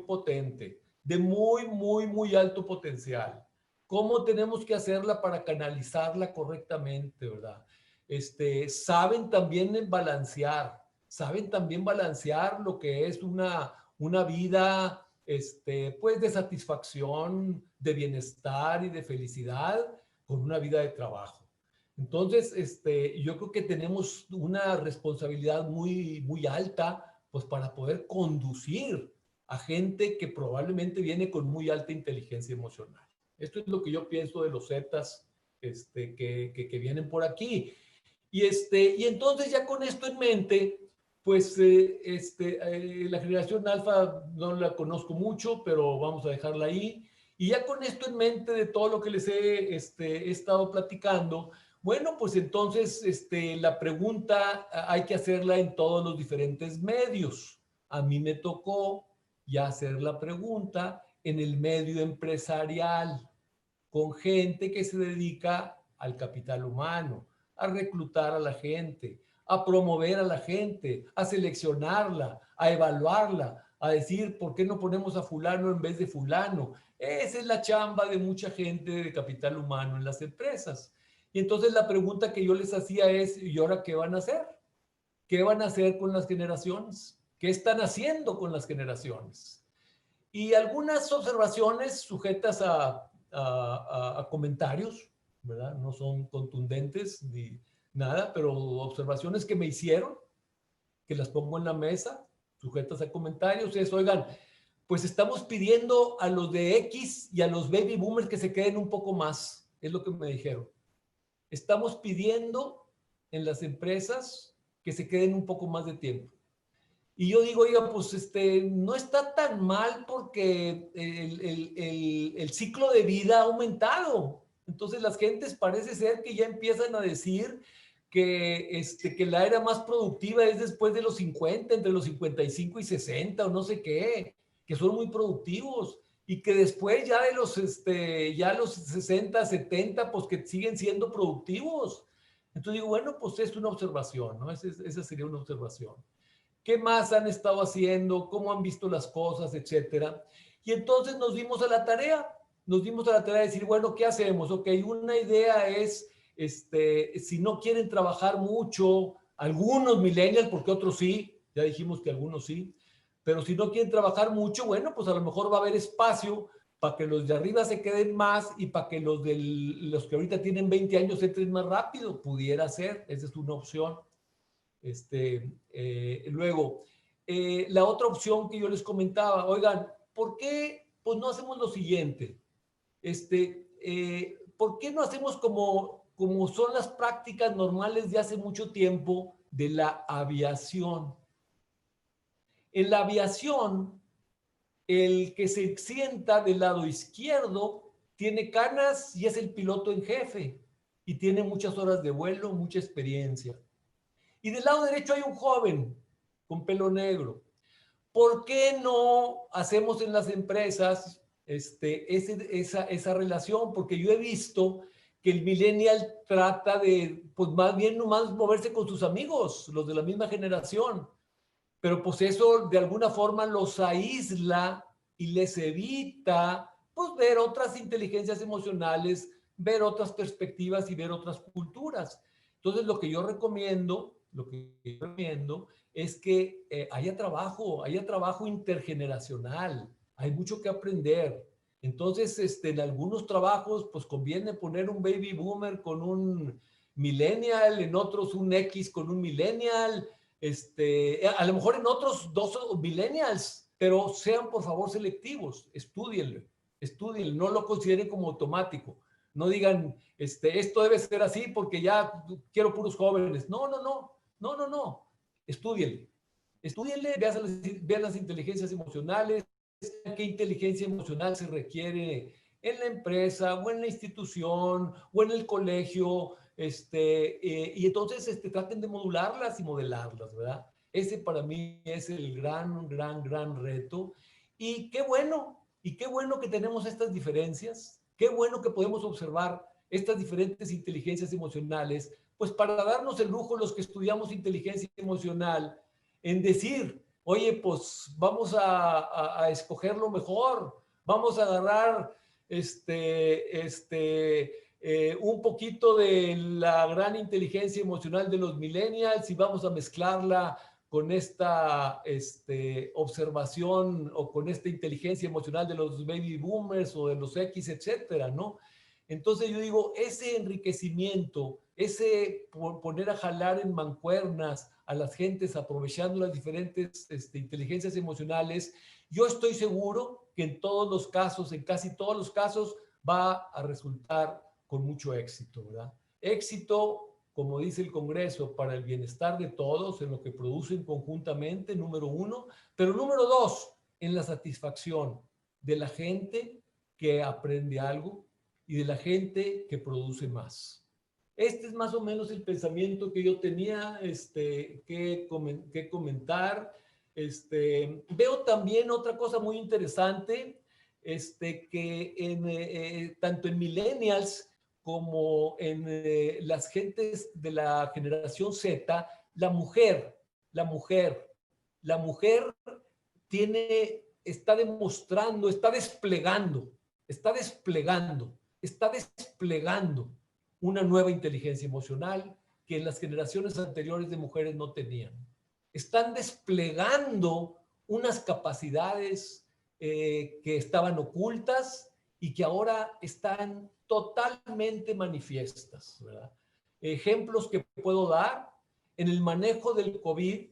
potente, de muy alto potencial. ¿Cómo tenemos que hacerla para canalizarla correctamente, verdad? Saben también balancear lo que es una vida pues de satisfacción, de bienestar y de felicidad con una vida de trabajo. Entonces, yo creo que tenemos una responsabilidad muy alta, pues para poder conducir a gente que probablemente viene con muy alta inteligencia emocional. Esto es lo que yo pienso de los Zetas que vienen por aquí. Y entonces ya con esto en mente, pues la generación alfa no la conozco mucho, pero vamos a dejarla ahí. Y ya con esto en mente de todo lo que les he estado platicando, bueno, pues entonces la pregunta hay que hacerla en todos los diferentes medios. A mí me tocó ya hacer la pregunta en el medio empresarial, con gente que se dedica al capital humano, a reclutar a la gente, a promover a la gente, a seleccionarla, a evaluarla, a decir, ¿por qué no ponemos a fulano en vez de fulano? Esa es la chamba de mucha gente de capital humano en las empresas. Y entonces la pregunta que yo les hacía es, ¿y ahora qué van a hacer? ¿Qué van a hacer con las generaciones? ¿Qué están haciendo con las generaciones? Y algunas observaciones sujetas a comentarios, ¿verdad? No son contundentes ni nada, pero observaciones que me hicieron, que las pongo en la mesa, sujetas a comentarios, es, oigan, pues estamos pidiendo a los de X y a los baby boomers que se queden un poco más, es lo que me dijeron. Estamos pidiendo en las empresas que se queden un poco más de tiempo. Y yo digo, oiga, pues no está tan mal porque el ciclo de vida ha aumentado. Entonces las gentes parece ser que ya empiezan a decir que la era más productiva es después de los 50, entre los 55 y 60 o no sé qué, que son muy productivos y que después ya de ya los 60, 70, pues que siguen siendo productivos. Entonces digo, bueno, pues es una observación, ¿no? Esa sería una observación. ¿Qué más han estado haciendo? ¿Cómo han visto las cosas? Etcétera. Y entonces nos dimos a la tarea. Nos dimos a la tarea de decir, bueno, ¿qué hacemos? Ok, una idea es, si no quieren trabajar mucho, algunos millennials, porque otros sí, ya dijimos que algunos sí, pero si no quieren trabajar mucho, bueno, pues a lo mejor va a haber espacio para que los de arriba se queden más y para que los que ahorita tienen 20 años entren más rápido. Pudiera ser, esa es una opción. Luego, la otra opción que yo les comentaba, oigan, ¿por qué pues no hacemos lo siguiente? ¿Por qué no hacemos como son las prácticas normales de hace mucho tiempo de la aviación? En la aviación, el que se sienta del lado izquierdo tiene canas y es el piloto en jefe y tiene muchas horas de vuelo, mucha experiencia. Y del lado derecho hay un joven con pelo negro. ¿Por qué no hacemos en las empresas esa relación? Porque yo he visto que el millennial trata de, pues más bien nomás moverse con sus amigos, los de la misma generación. Pero pues eso de alguna forma los aísla y les evita pues ver otras inteligencias emocionales, ver otras perspectivas y ver otras culturas. Entonces lo que yo recomiendo es que haya trabajo intergeneracional, hay mucho que aprender. Entonces, en algunos trabajos, pues conviene poner un baby boomer con un millennial, en otros un X con un millennial, a lo mejor en otros dos millennials, pero sean por favor selectivos, estudienlo, no lo consideren como automático. No digan, esto debe ser así porque ya quiero puros jóvenes. No. Estúdienle, vean las inteligencias emocionales, qué inteligencia emocional se requiere en la empresa o en la institución o en el colegio, y entonces traten de modularlas y modelarlas, ¿verdad? Ese para mí es el gran reto. Y qué bueno que tenemos estas diferencias, qué bueno que podemos observar estas diferentes inteligencias emocionales, pues para darnos el lujo los que estudiamos inteligencia emocional en decir, oye, pues vamos a escoger lo mejor, vamos a agarrar un poquito de la gran inteligencia emocional de los millennials y vamos a mezclarla con esta observación o con esta inteligencia emocional de los baby boomers o de los X, etcétera, ¿no? Entonces yo digo, ese enriquecimiento, ese poner a jalar en mancuernas a las gentes aprovechando las diferentes inteligencias emocionales, yo estoy seguro que en todos los casos, en casi todos los casos, va a resultar con mucho éxito, ¿verdad? Éxito, como dice el Congreso, para el bienestar de todos, en lo que producen conjuntamente, número uno, pero número dos, en la satisfacción de la gente que aprende algo y de la gente que produce más. Este es más o menos el pensamiento que yo tenía que comentar. Veo también otra cosa muy interesante, que tanto en millennials como en las gentes de la generación Z, la mujer está demostrando, está desplegando una nueva inteligencia emocional que en las generaciones anteriores de mujeres no tenían. Están desplegando unas capacidades que estaban ocultas y que ahora están totalmente manifiestas, ¿verdad? Ejemplos que puedo dar en el manejo del COVID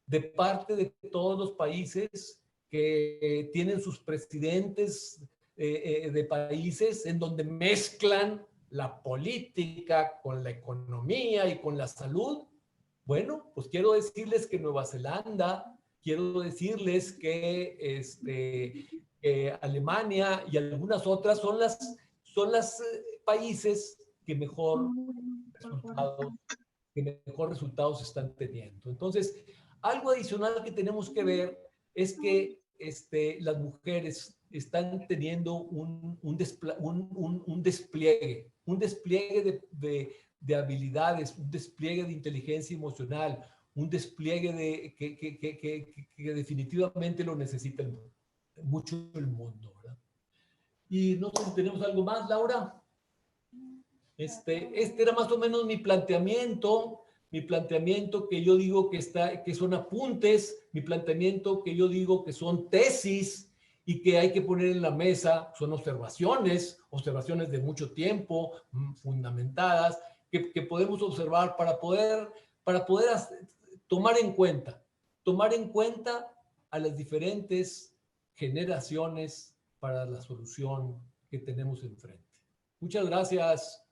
de parte de todos los países que tienen sus presidentes de países en donde mezclan la política con la economía y con la salud. Bueno, pues quiero decirles que Nueva Zelanda, quiero decirles que Alemania y algunas otras son las países que mejor resultados están teniendo. Entonces, algo adicional que tenemos que ver es que las mujeres están teniendo un despliegue de habilidades, un despliegue de inteligencia emocional, un despliegue que definitivamente lo necesita mucho el mundo, ¿verdad? Y no sé si tenemos algo más, Laura. Este era más o menos mi planteamiento que yo digo que son apuntes, mi planteamiento que yo digo que son tesis y que hay que poner en la mesa, son observaciones de mucho tiempo, fundamentadas, que podemos observar para poder tomar en cuenta a las diferentes generaciones para la solución que tenemos enfrente. Muchas gracias.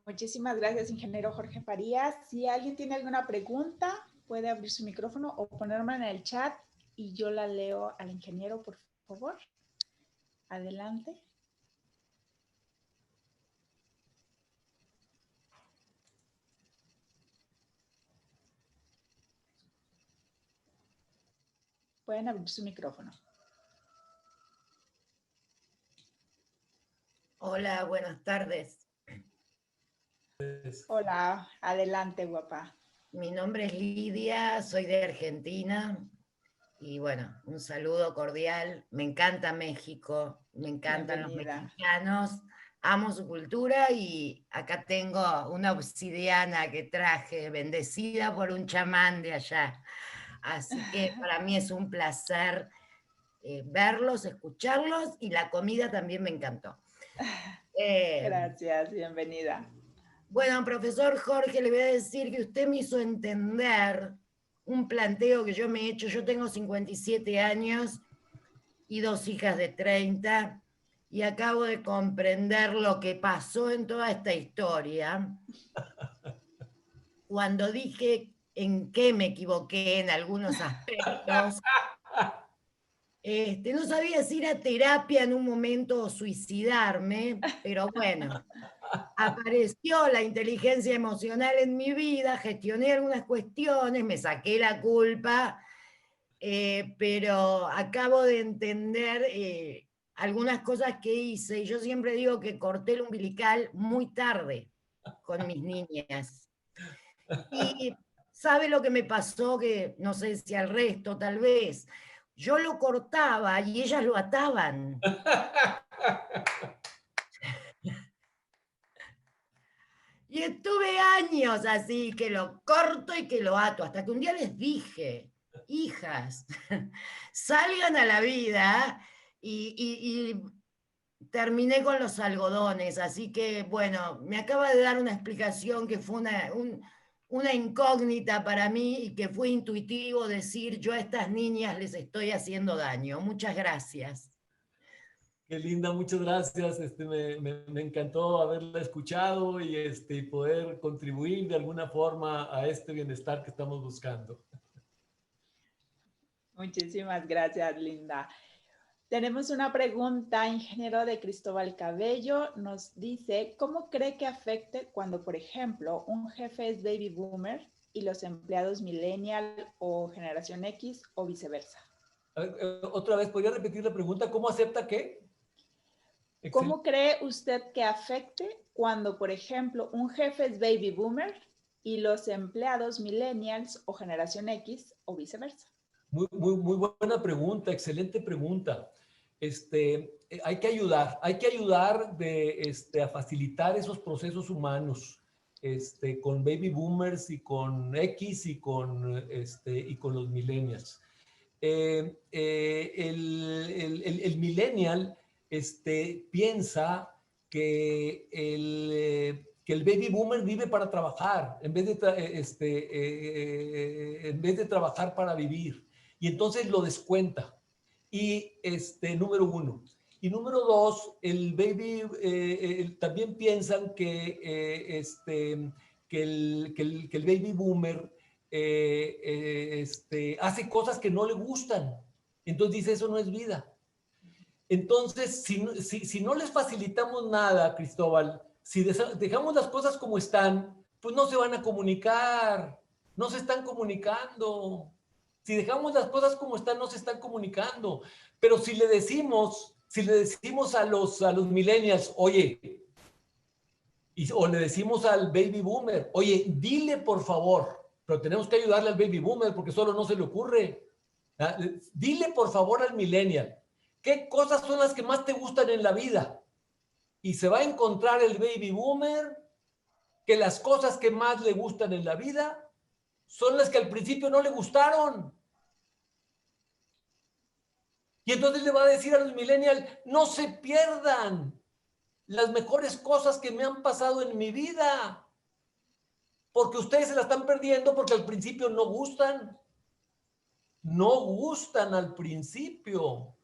Muchísimas gracias, ingeniero Jorge Farías. Si alguien tiene alguna pregunta, puede abrir su micrófono o ponerme en el chat y yo la leo al ingeniero, por favor. Adelante. Pueden abrir su micrófono. Hola, buenas tardes. Hola, adelante, guapa. Mi nombre es Lidia, soy de Argentina y bueno, un saludo cordial. Me encanta México, me encantan los mexicanos, amo su cultura y acá tengo una obsidiana que traje, bendecida por un chamán de allá. Así que para mí es un placer verlos, escucharlos y la comida también me encantó. Gracias, bienvenida. Bueno, profesor Jorge, le voy a decir que usted me hizo entender un planteo que yo me he hecho. Yo tengo 57 años y 2 hijas de 30 y acabo de comprender lo que pasó en toda esta historia. Cuando dije en qué me equivoqué en algunos aspectos, no sabía si ir a terapia en un momento o suicidarme, pero bueno. Apareció la inteligencia emocional en mi vida, gestioné algunas cuestiones, me saqué la culpa, pero acabo de entender algunas cosas que hice, y yo siempre digo que corté el umbilical muy tarde con mis niñas. Y ¿sabe lo que me pasó? Que no sé si al resto tal vez, yo lo cortaba y ellas lo ataban. Y estuve años así, que lo corto y que lo ato, hasta que un día les dije, hijas, salgan a la vida y terminé con los algodones. Así que, bueno, me acaba de dar una explicación que fue una incógnita para mí y que fue intuitivo decir, yo a estas niñas les estoy haciendo daño. Muchas gracias. Qué linda, muchas gracias. Me encantó haberla escuchado y poder contribuir de alguna forma a este bienestar que estamos buscando. Muchísimas gracias, Linda. Tenemos una pregunta, ingeniero, de Cristóbal Cabello. Nos dice, ¿cómo cree que afecte cuando, por ejemplo, un jefe es baby boomer y los empleados millennial o generación X o viceversa? A ver, otra vez, ¿podría repetir la pregunta? ¿Cómo acepta qué? ¿Cómo cree usted que afecte cuando, por ejemplo, un jefe es baby boomer y los empleados millennials o generación X o viceversa? Muy buena pregunta, excelente pregunta. hay que ayudar a facilitar esos procesos humanos con baby boomers y con X y con los millennials. El millennial piensa que el baby boomer vive para trabajar en vez de trabajar para vivir, y entonces lo descuenta. Y número uno. Y número dos, también piensan que el baby boomer hace cosas que no le gustan. Entonces dice, eso no es vida. Entonces, si no les facilitamos nada, Cristóbal, si dejamos las cosas como están, pues no se van a comunicar, no se están comunicando. Si dejamos las cosas como están, no se están comunicando. Pero si le decimos a los millennials, oye, o le decimos al baby boomer, oye, dile por favor, pero tenemos que ayudarle al baby boomer porque solo no se le ocurre. Dile por favor al millennial, ¿qué cosas son las que más te gustan en la vida? Y se va a encontrar el baby boomer que las cosas que más le gustan en la vida son las que al principio no le gustaron. Y entonces le va a decir a los millennials, no se pierdan las mejores cosas que me han pasado en mi vida, porque ustedes se la están perdiendo porque al principio no gustan. No gustan al principio,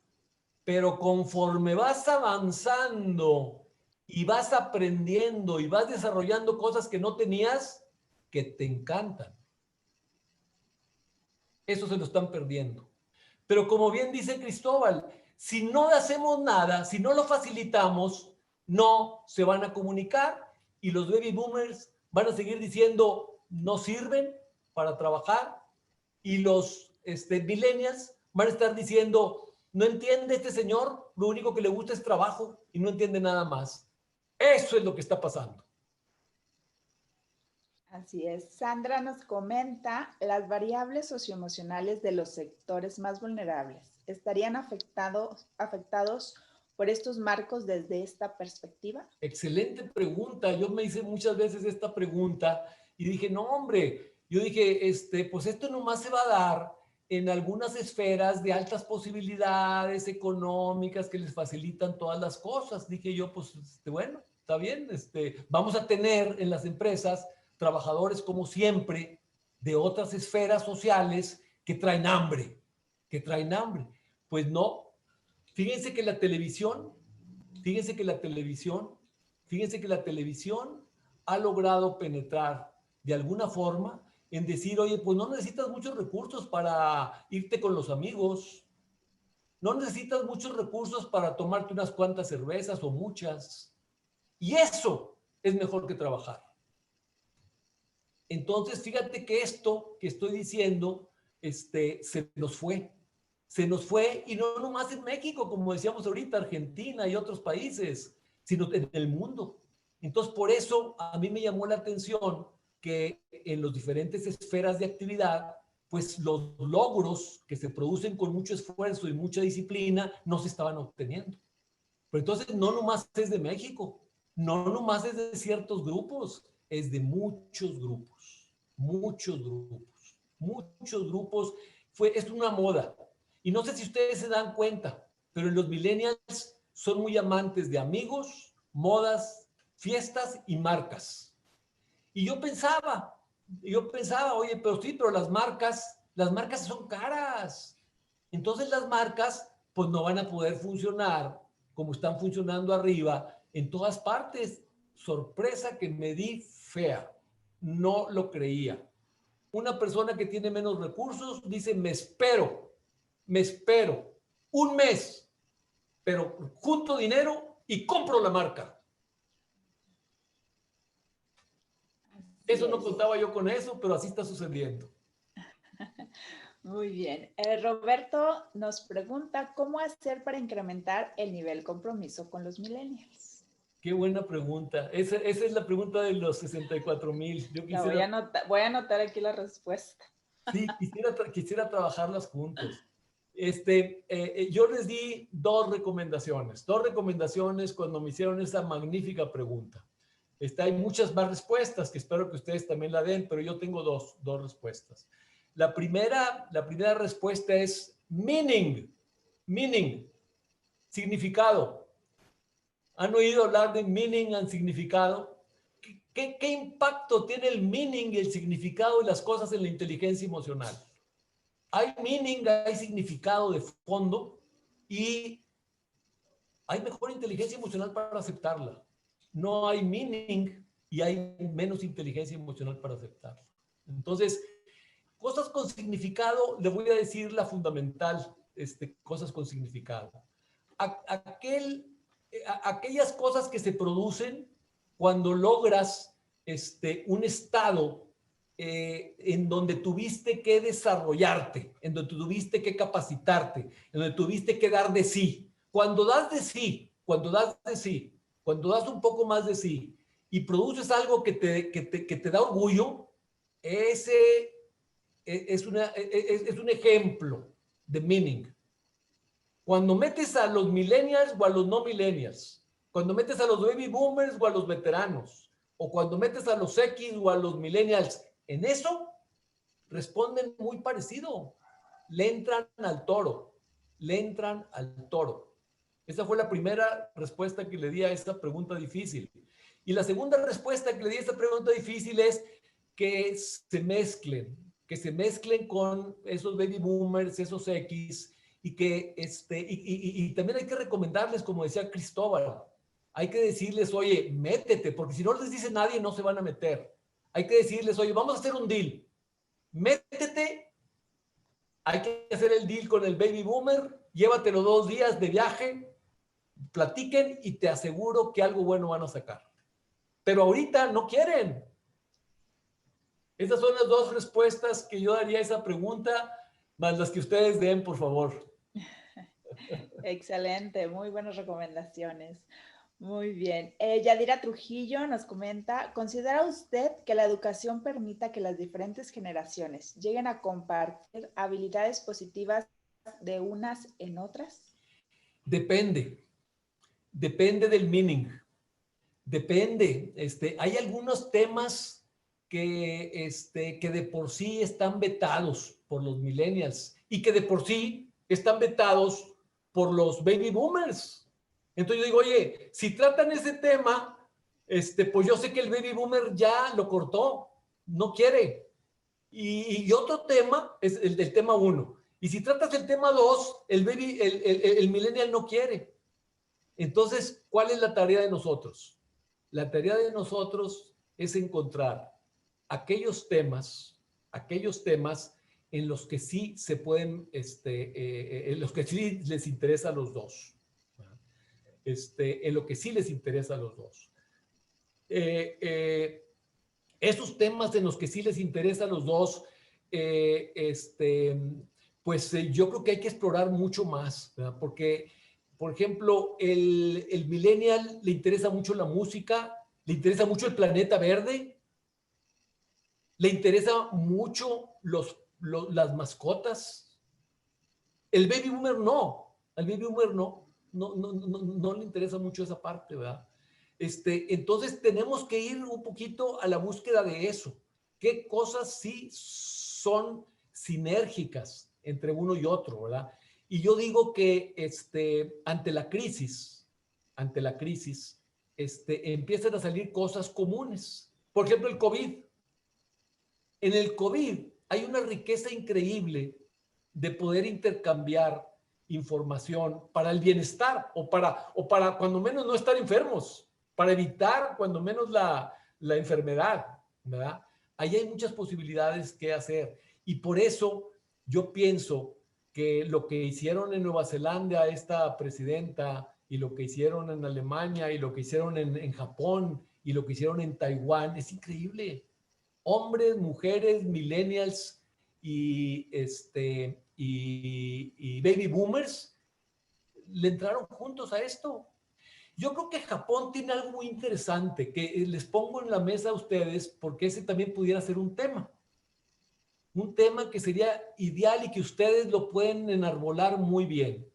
pero conforme vas avanzando y vas aprendiendo y vas desarrollando cosas que no tenías, que te encantan. Eso se lo están perdiendo. Pero como bien dice Cristóbal, si no hacemos nada, si no lo facilitamos, no se van a comunicar y los baby boomers van a seguir diciendo no sirven para trabajar, y los millennials van a estar diciendo no entiende este señor, lo único que le gusta es trabajo y no entiende nada más. Eso es lo que está pasando. Así es. Sandra nos comenta, las variables socioemocionales de los sectores más vulnerables estarían afectados por estos marcos desde esta perspectiva. Excelente pregunta. Yo me hice muchas veces esta pregunta y dije, no, hombre, yo dije, pues esto nomás se va a dar en algunas esferas de altas posibilidades económicas que les facilitan todas las cosas. Dije yo, pues, bueno, está bien, vamos a tener en las empresas trabajadores como siempre de otras esferas sociales que traen hambre, Pues no, fíjense que la televisión ha logrado penetrar de alguna forma en decir, oye, pues no necesitas muchos recursos para irte con los amigos, no necesitas muchos recursos para tomarte unas cuantas cervezas o muchas, y eso es mejor que trabajar. Entonces, fíjate que esto que estoy diciendo, se nos fue, y no nomás en México, como decíamos ahorita, Argentina y otros países, sino en el mundo. Entonces, por eso a mí me llamó la atención que en las diferentes esferas de actividad, pues los logros que se producen con mucho esfuerzo y mucha disciplina no se estaban obteniendo. Pero entonces no nomás es de México, no nomás es de ciertos grupos, es de muchos grupos. Es una moda. Y no sé si ustedes se dan cuenta, pero los millennials son muy amantes de amigos, modas, fiestas y marcas. Y yo pensaba, oye, pero las marcas son caras. Entonces las marcas, pues no van a poder funcionar como están funcionando arriba en todas partes. Sorpresa que me di fea. No lo creía. Una persona que tiene menos recursos dice, me espero un mes, pero junto dinero y compro la marca. Eso no contaba yo con eso, pero así está sucediendo. Muy bien. Roberto nos pregunta, ¿cómo hacer para incrementar el nivel compromiso con los millennials? Qué buena pregunta. Esa es la pregunta de los 64,000. Voy a anotar aquí la respuesta. Sí, quisiera trabajarlas juntos. Yo les di dos recomendaciones cuando me hicieron esa magnífica pregunta. Hay muchas más respuestas que espero que ustedes también la den, pero yo tengo dos respuestas. La primera respuesta es meaning, significado. ¿Han oído hablar de meaning and significado? ¿Qué impacto tiene el meaning y el significado de las cosas en la inteligencia emocional? Hay meaning, hay significado de fondo y hay mejor inteligencia emocional para aceptarla. No hay meaning y hay menos inteligencia emocional para aceptarla. Entonces, cosas con significado, le voy a decir la fundamental, cosas con significado. Aquellas cosas que se producen cuando logras un estado en donde tuviste que desarrollarte, en donde tuviste que capacitarte, en donde tuviste que dar de sí. Cuando das de sí, cuando das un poco más de sí y produces algo que te da orgullo, ese es un ejemplo de meaning. Cuando metes a los millennials o a los no millennials, cuando metes a los baby boomers o a los veteranos, o cuando metes a los X o a los millennials, en eso responden muy parecido. Le entran al toro. Esa fue la primera respuesta que le di a esta pregunta difícil. Y la segunda respuesta que le di a esta pregunta difícil es que se mezclen con esos baby boomers, esos X, y también hay que recomendarles, como decía Cristóbal, hay que decirles, oye, métete, porque si no les dice nadie, no se van a meter. Hay que decirles, oye, vamos a hacer un deal. Métete. Hay que hacer el deal con el baby boomer. Llévatelo 2 días de viaje. Platiquen y te aseguro que algo bueno van a sacar. Pero ahorita no quieren. Esas son las dos respuestas que yo daría a esa pregunta, más las que ustedes den, por favor. Excelente, muy buenas recomendaciones. Muy bien. Yadira Trujillo nos comenta, ¿considera usted que la educación permita que las diferentes generaciones lleguen a compartir habilidades positivas de unas en otras? Depende del meaning. Depende. Hay algunos temas que de por sí están vetados por los millennials y que de por sí están vetados por los baby boomers. Entonces yo digo, oye, si tratan ese tema, pues yo sé que el baby boomer ya lo cortó, no quiere. Y otro tema es el del tema 1. Y si tratas el tema 2, el millennial no quiere. Entonces, ¿cuál es la tarea de nosotros? La tarea de nosotros es encontrar aquellos temas en los que sí se pueden, en los que sí les interesa a los dos. En lo que sí les interesa a los dos. Esos temas en los que sí les interesa a los dos, yo creo que hay que explorar mucho más, ¿verdad? Porque, por ejemplo, el millennial le interesa mucho la música, le interesa mucho el planeta verde, le interesa mucho las mascotas. El baby boomer no, al baby boomer no le interesa mucho esa parte, ¿verdad? Entonces tenemos que ir un poquito a la búsqueda de eso. ¿Qué cosas sí son sinérgicas entre uno y otro, verdad? Y yo digo que ante la crisis, empiezan a salir cosas comunes. Por ejemplo, el COVID. En el COVID hay una riqueza increíble de poder intercambiar información para el bienestar o para cuando menos no estar enfermos, para evitar cuando menos la enfermedad, ¿verdad? Ahí hay muchas posibilidades que hacer y por eso yo pienso que lo que hicieron en Nueva Zelanda esta presidenta y lo que hicieron en Alemania y lo que hicieron en Japón y lo que hicieron en Taiwán es increíble. Hombres, mujeres, millennials y baby boomers le entraron juntos a esto. Yo creo que Japón tiene algo muy interesante que les pongo en la mesa a ustedes porque ese también pudiera ser un tema. un tema que sería ideal y que ustedes lo pueden enarbolar muy bien.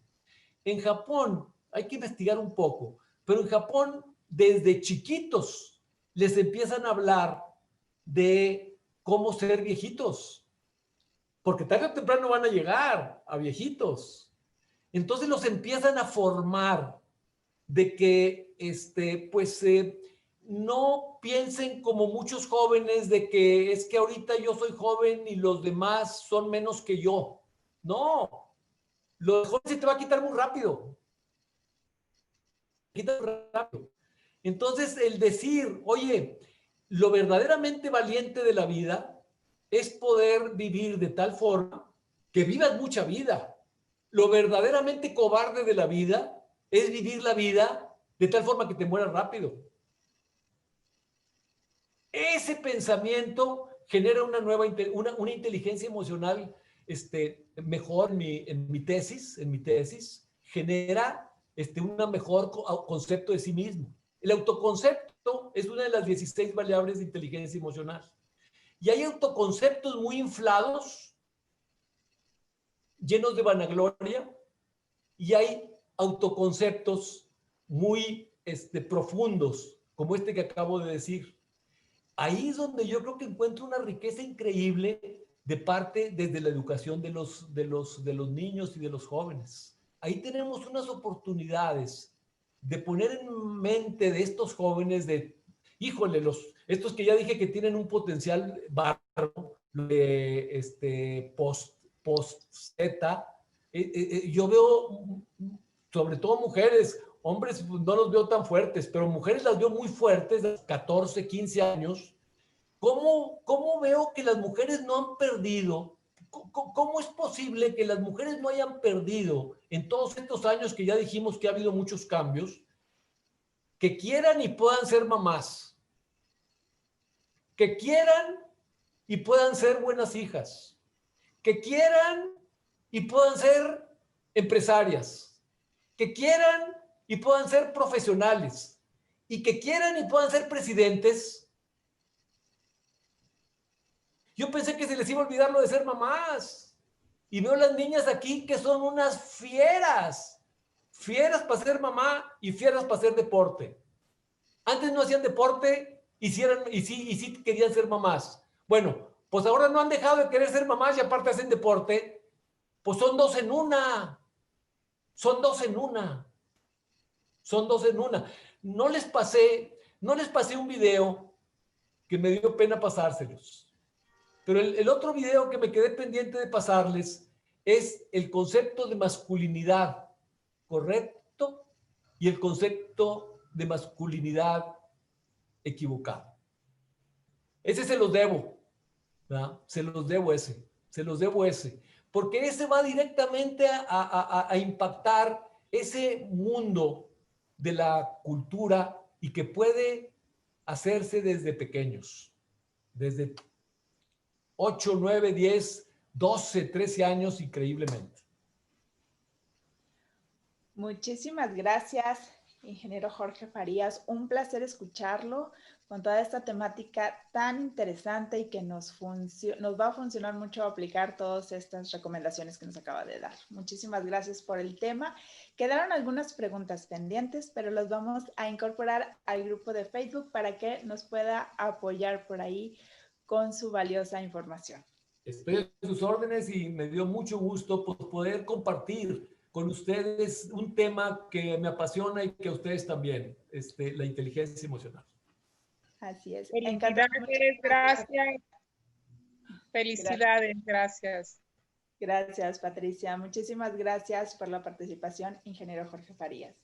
En Japón, hay que investigar un poco, pero en Japón desde chiquitos les empiezan a hablar de cómo ser viejitos, porque tarde o temprano van a llegar a viejitos. Entonces los empiezan a formar de que no piensen como muchos jóvenes de que es que ahorita yo soy joven y los demás son menos que yo. No, lo joven se te va a quitar muy rápido. Entonces el decir, oye, lo verdaderamente valiente de la vida es poder vivir de tal forma que vivas mucha vida. Lo verdaderamente cobarde de la vida es vivir la vida de tal forma que te mueras rápido. Ese pensamiento genera una nueva una inteligencia emocional mejor en mi tesis, genera un mejor concepto de sí mismo. El autoconcepto es una de las 16 variables de inteligencia emocional. Y hay autoconceptos muy inflados, llenos de vanagloria, y hay autoconceptos muy profundos, como este que acabo de decir. Ahí es donde yo creo que encuentro una riqueza increíble de parte desde la educación de los niños y de los jóvenes. Ahí tenemos unas oportunidades de poner en mente de estos jóvenes híjole, estos que ya dije que tienen un potencial bárbaro de post-Z, yo veo sobre todo mujeres, hombres no los veo tan fuertes, pero mujeres las veo muy fuertes, de 14, 15 años. ¿Cómo veo que las mujeres no han perdido? ¿Cómo es posible que las mujeres no hayan perdido en todos estos años que ya dijimos que ha habido muchos cambios, que quieran y puedan ser mamás? Que quieran y puedan ser buenas hijas, que quieran y puedan ser empresarias, que quieran y puedan ser profesionales, y que quieran y puedan ser presidentes. Yo pensé que se les iba a olvidar lo de ser mamás, y veo las niñas aquí que son unas fieras para ser mamá y fieras para hacer deporte. Antes no hacían deporte y sí querían ser mamás. Bueno, pues ahora no han dejado de querer ser mamás y aparte hacen deporte. Pues son dos en una. Son dos en una. No les pasé un video que me dio pena pasárselos. Pero el otro video que me quedé pendiente de pasarles es el concepto de masculinidad correcto y el concepto de masculinidad equivocado. Ese se los debo, ¿verdad? Se los debo ese, porque ese va directamente a impactar ese mundo de la cultura y que puede hacerse desde pequeños, desde 8, 9, 10, 12, 13 años, increíblemente. Muchísimas gracias, ingeniero Jorge Farías. Un placer escucharlo con toda esta temática tan interesante y que nos va a funcionar mucho aplicar todas estas recomendaciones que nos acaba de dar. Muchísimas gracias por el tema. Quedaron algunas preguntas pendientes, pero las vamos a incorporar al grupo de Facebook para que nos pueda apoyar por ahí con su valiosa información. Estoy a sus órdenes y me dio mucho gusto poder compartir con ustedes un tema que me apasiona y que a ustedes también, la inteligencia emocional. Así es. Felicidades, gracias. Felicidades, gracias. Gracias, Patricia. Muchísimas gracias por la participación, ingeniero Jorge Farías.